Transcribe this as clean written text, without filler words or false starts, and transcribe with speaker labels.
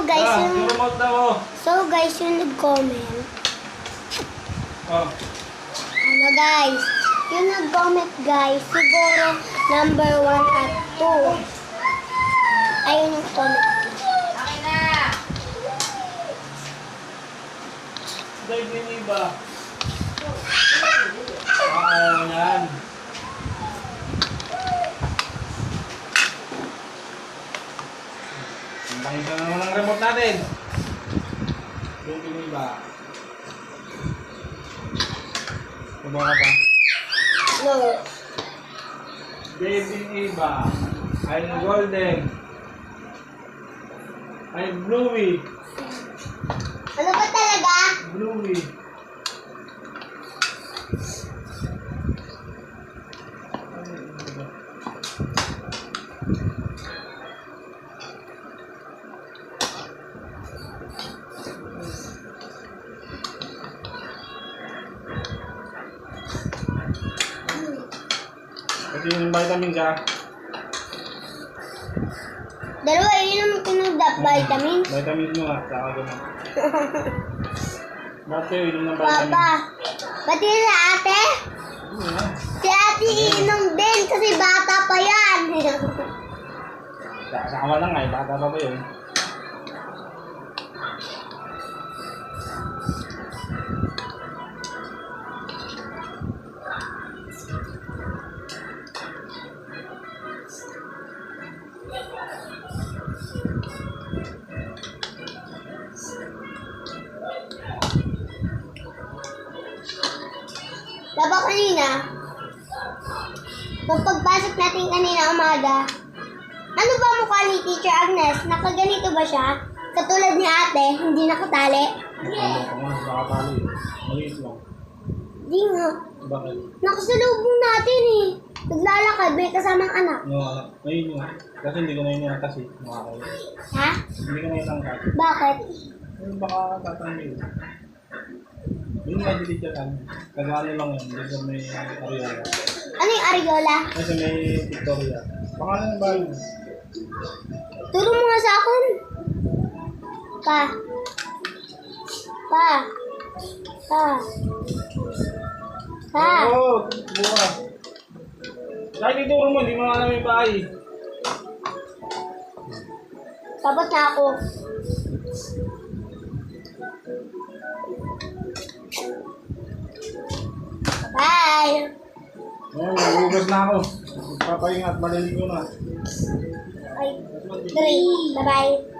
Speaker 1: guys,
Speaker 2: yung remote na mo.
Speaker 1: so guys, yung nag-comment.
Speaker 2: Oh.
Speaker 1: Ano guys? Yung nag-comment guys, siguro number 1 at 2. Ayun yung comment.
Speaker 3: Okay na.
Speaker 2: Dahil din iba. Ayaw yan. Ang isa na naman ang remote natin. Dahil din iba. Kumawa ka pa.
Speaker 1: No.
Speaker 2: Dahil din iba. Ay golden. Ay bluey.
Speaker 1: Ano ba talaga?
Speaker 2: Bluey. Kasi yung vitamin ka.
Speaker 1: Dalawa, yun yung tinudap vitamins.
Speaker 2: Vitamins mo nga, saka ganun. Bakit kayo inom ng vitamin?
Speaker 1: Papa, pati na ate? Si ate iinom din kasi bata pa yan.
Speaker 2: Sama lang nga, bata pa ba yun?
Speaker 1: Diba kanina, nung pagpasok natin kanina umaga, ano ba mukha ni Teacher Agnes? Nakaganito ba siya? Katulad ni ate, hindi nakatali?
Speaker 2: Ano ko nga, nakatali. Maliit lang.
Speaker 1: Di nga.
Speaker 2: Bakit?
Speaker 1: Nakasalubong natin eh. Naglalakad, may kasamang anak.
Speaker 2: No, ngayon yun. Kasi hindi ko na yun yung kasi. Makakayo.
Speaker 1: Ha?
Speaker 2: Hindi ko na yung angkat.
Speaker 1: Bakit?
Speaker 2: Ay, baka tatanggil. Yun nga, dito dyan. Kagano lang yun. Dito may Ariola.
Speaker 1: Ano yung Ariola?
Speaker 2: Kasi may Victoria. Pangalan ng bahay mo?
Speaker 1: Turo mo nga sa akin. Pa. Pa. Pa. Pa.
Speaker 2: Oo, bukas. Kahit ituro mo, hindi mo alam yung bahay.
Speaker 1: Tapos na ako. Bye.
Speaker 2: Ayan, nagugas na ako. Papahinga at maliligo na.
Speaker 1: Ay, 3. Bye-bye.